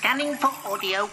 Scanning for audio.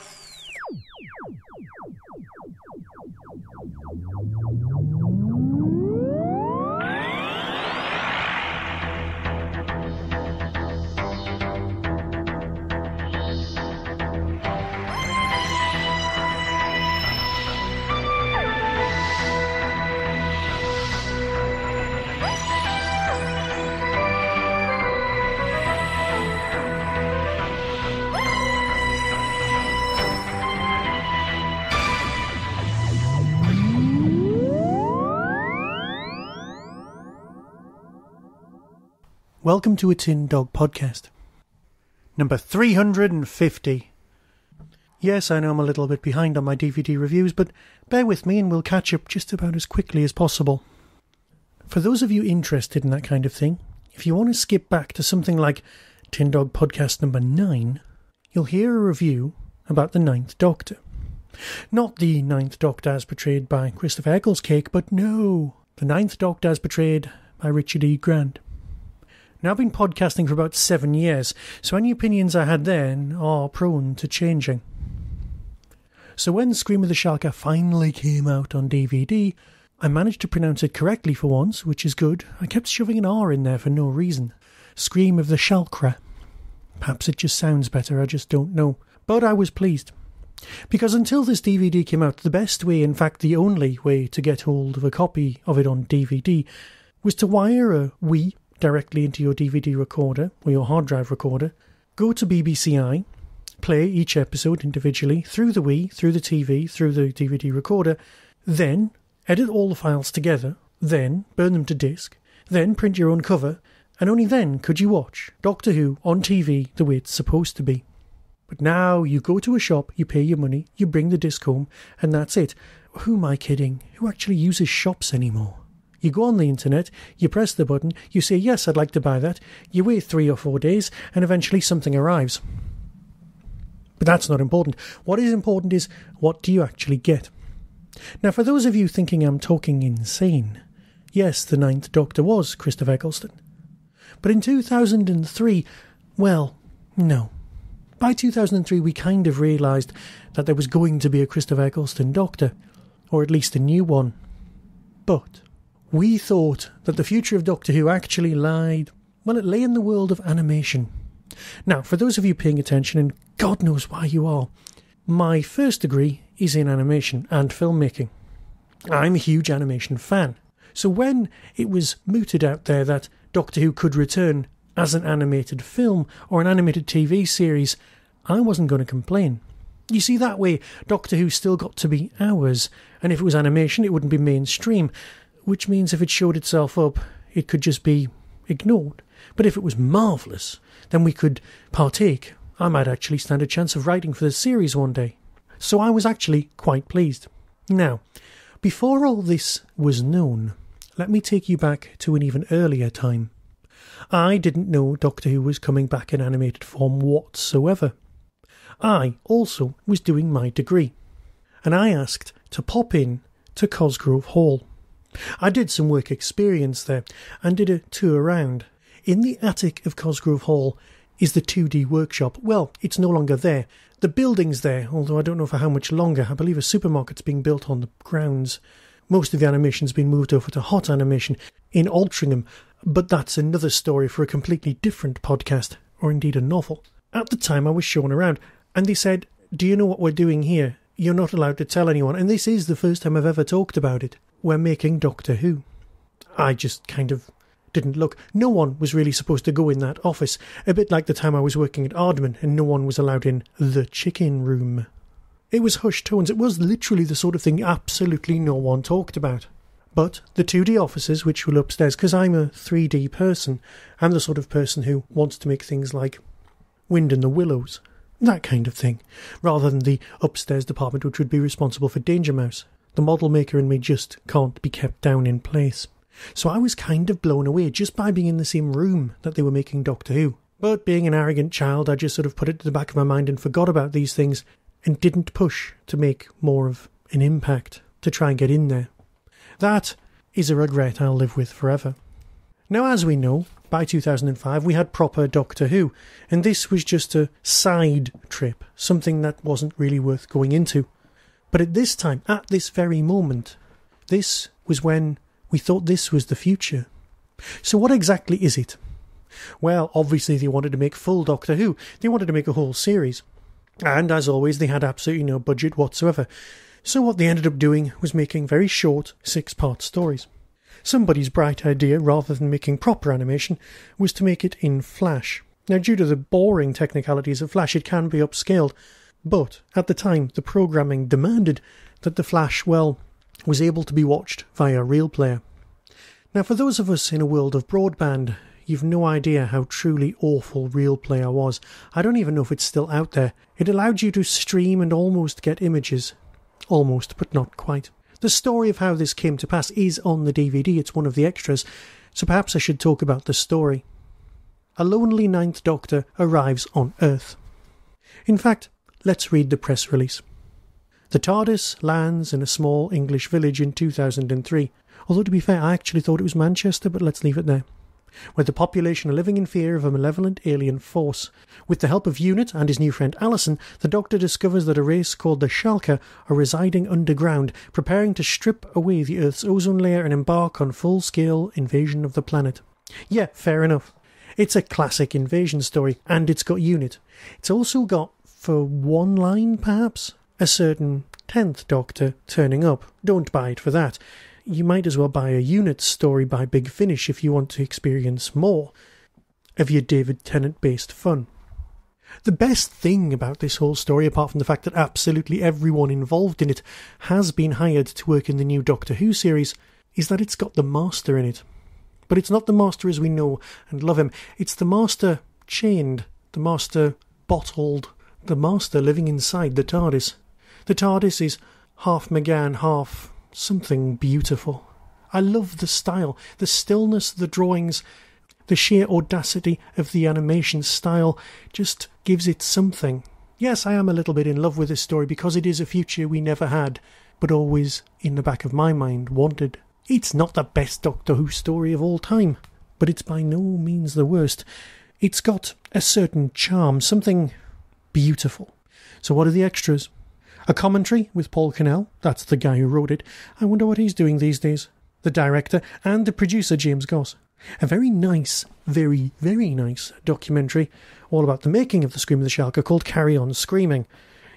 Welcome to a Tin Dog podcast. Number 350. Yes, I know I'm a little bit behind on my DVD reviews, but bear with me and we'll catch up just about as quickly as possible. For those of you interested in that kind of thing, if you want to skip back to something like Tin Dog podcast number 9, you'll hear a review about the Ninth Doctor. Not the Ninth Doctor as portrayed by Christopher Ecclescake, but no, the Ninth Doctor as portrayed by Richard E. Grant. Now, I've been podcasting for about 7 years, so any opinions I had then are prone to changing. So when Scream of the Shalka finally came out on DVD, I managed to pronounce it correctly for once, which is good. I kept shoving an R in there for no reason. Scream of the Shalkra. Perhaps it just sounds better, I just don't know. But I was pleased. Because until this DVD came out, the best way, in fact the only way to get hold of a copy of it on DVD, was to wire a Wii directly into your DVD recorder or your hard drive recorder, go to BBCi, play each episode individually through the Wii, through the TV, through the DVD recorder, then edit all the files together, then burn them to disc, then print your own cover, and only then could you watch Doctor Who on TV the way it's supposed to be. But now you go to a shop, you pay your money, you bring the disc home, and that's it. Who am I kidding? Who actually uses shops anymore? You go on the internet, you press the button, you say, yes, I'd like to buy that, you wait 3 or 4 days, and eventually something arrives. But that's not important. What is important is, what do you actually get? Now, for those of you thinking I'm talking insane, yes, the Ninth Doctor was Christopher Eccleston. But in 2003, well, no. By 2003, we kind of realised that there was going to be a Christopher Eccleston Doctor, or at least a new one. But we thought that the future of Doctor Who actually lay in the world of animation. Now, for those of you paying attention, and God knows why you are, my first degree is in animation and filmmaking. I'm a huge animation fan. So when it was mooted out there that Doctor Who could return as an animated film or an animated TV series, I wasn't going to complain. You see, that way, Doctor Who still got to be ours, and if it was animation, it wouldn't be mainstream. Which means if it showed itself up, it could just be ignored. But if it was marvellous, then we could partake. I might actually stand a chance of writing for the series one day. So I was actually quite pleased. Now, before all this was known, let me take you back to an even earlier time. I didn't know Doctor Who was coming back in animated form whatsoever. I also was doing my degree, and I asked to pop in to Cosgrove Hall. I did some work experience there and did a tour around. In the attic of Cosgrove Hall is the 2D workshop. Well, it's no longer there. The building's there, although I don't know for how much longer. I believe a supermarket's being built on the grounds. Most of the animation's been moved over to Hot Animation in Altrincham, but that's another story for a completely different podcast, or indeed a novel. At the time I was shown around, and they said, do you know what we're doing here? You're not allowed to tell anyone, and this is the first time I've ever talked about it. We're making Doctor Who. I just kind of didn't look. No one was really supposed to go in that office, a bit like the time I was working at Aardman and no one was allowed in the chicken room. It was hushed tones. It was literally the sort of thing absolutely no one talked about. But the 2D offices, which were upstairs, because I'm a 3D person, I'm the sort of person who wants to make things like Wind in the Willows, that kind of thing, rather than the upstairs department which would be responsible for Danger Mouse. The model maker in me just can't be kept down in place. So I was kind of blown away just by being in the same room that they were making Doctor Who. But being an arrogant child, I just sort of put it to the back of my mind and forgot about these things and didn't push to make more of an impact to try and get in there. That is a regret I'll live with forever. Now, as we know, by 2005 we had proper Doctor Who, and this was just a side trip, something that wasn't really worth going into. But at this time, at this very moment, this was when we thought this was the future. So what exactly is it? Well, obviously they wanted to make full Doctor Who. They wanted to make a whole series. And, as always, they had absolutely no budget whatsoever. So what they ended up doing was making very short 6-part stories. Somebody's bright idea, rather than making proper animation, was to make it in Flash. Now, due to the boring technicalities of Flash, it can be upscaled. But, at the time, the programming demanded that the Flash, well, was able to be watched via Real Player. Now, for those of us in a world of broadband, you've no idea how truly awful Real Player was. I don't even know if it's still out there. It allowed you to stream and almost get images. Almost, but not quite. The story of how this came to pass is on the DVD. It's one of the extras, so perhaps I should talk about the story. A lonely Ninth Doctor arrives on Earth. In fact, let's read the press release. The TARDIS lands in a small English village in 2003. Although, to be fair, I actually thought it was Manchester, but let's leave it there. Where the population are living in fear of a malevolent alien force. With the help of Unit and his new friend Alison, the Doctor discovers that a race called the Shalka are residing underground, preparing to strip away the Earth's ozone layer and embark on full-scale invasion of the planet. Yeah, fair enough. It's a classic invasion story, and it's got Unit. It's also got, for one line perhaps, a certain 10th Doctor turning up. Don't buy it for that. You might as well buy a Unit story by Big Finish if you want to experience more of your David Tennant-based fun. The best thing about this whole story, apart from the fact that absolutely everyone involved in it has been hired to work in the new Doctor Who series, is that it's got the Master in it. But it's not the Master as we know and love him. It's the Master chained, the Master bottled, the Master living inside the TARDIS. The TARDIS is half McGann, half something beautiful. I love the style, the stillness, the drawings, the sheer audacity of the animation style just gives it something. Yes, I am a little bit in love with this story because it is a future we never had, but always, in the back of my mind, wanted. It's not the best Doctor Who story of all time, but it's by no means the worst. It's got a certain charm, something beautiful. So what are the extras? A commentary with Paul Cornell, that's the guy who wrote it. I wonder what he's doing these days. The director and the producer, James Goss. A very nice, very, very nice documentary all about the making of the Scream of the Shalka called Carry On Screaming.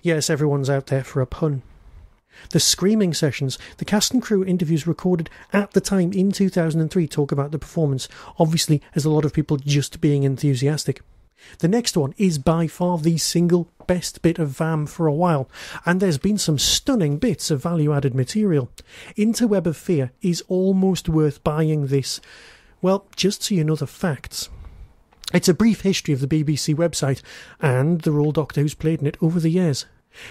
Yes, everyone's out there for a pun. The Screaming Sessions, the cast and crew interviews recorded at the time in 2003 talk about the performance, obviously as a lot of people just being enthusiastic. The next one is by far the single best bit of VAM for a while, and there's been some stunning bits of value-added material. Interweb of Fear is almost worth buying this. Well, just so you know the facts. It's a brief history of the BBC website, and the role Doctor Who's played in it over the years.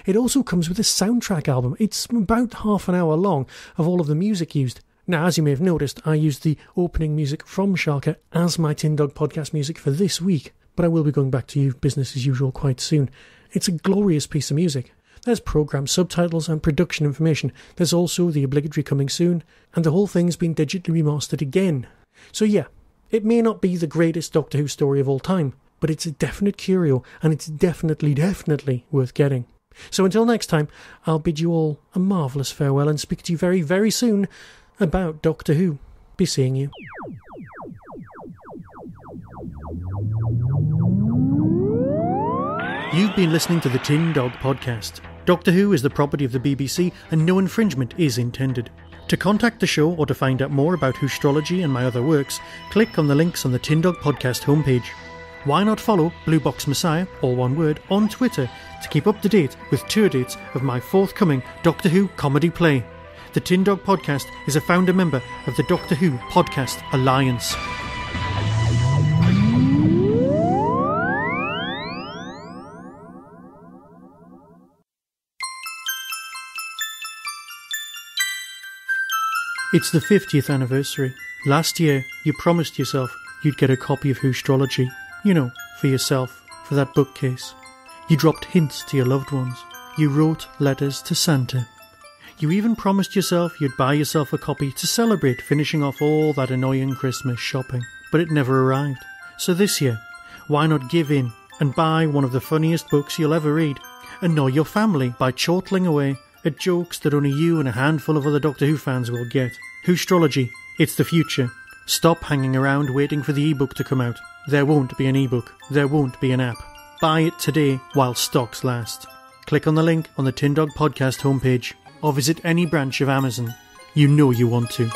It also comes with a soundtrack album. It's about half an hour long of all of the music used. Now, as you may have noticed, I used the opening music from Shalka as my Tin Dog podcast music for this week. But I will be going back to you business as usual quite soon. It's a glorious piece of music. There's programme subtitles and production information. There's also the obligatory coming soon, and the whole thing's been digitally remastered again. So yeah, it may not be the greatest Doctor Who story of all time, but it's a definite curio, and it's definitely worth getting. So until next time, I'll bid you all a marvellous farewell and speak to you very, very soon about Doctor Who. Be seeing you. You've been listening to the Tin Dog Podcast. Doctor Who is the property of the BBC and no infringement is intended. To contact the show or to find out more about Whostrology and my other works, click on the links on the Tin Dog Podcast homepage. Why not follow Blue Box Messiah, all one word, on Twitter to keep up to date with tour dates of my forthcoming Doctor Who comedy play. The Tin Dog Podcast is a founder member of the Doctor Who Podcast Alliance. It's the 50th anniversary. Last year, you promised yourself you'd get a copy of Whostrology. You know, for yourself, for that bookcase. You dropped hints to your loved ones. You wrote letters to Santa. You even promised yourself you'd buy yourself a copy to celebrate finishing off all that annoying Christmas shopping. but it never arrived. So this year, why not give in and buy one of the funniest books you'll ever read? Annoy your family by chortling away at jokes that only you and a handful of other Doctor Who fans will get. Whostrology, it's the future. Stop hanging around waiting for the ebook to come out. There won't be an ebook. There won't be an app. Buy it today while stocks last. Click on the link on the Tin Dog Podcast homepage or visit any branch of Amazon. You know you want to.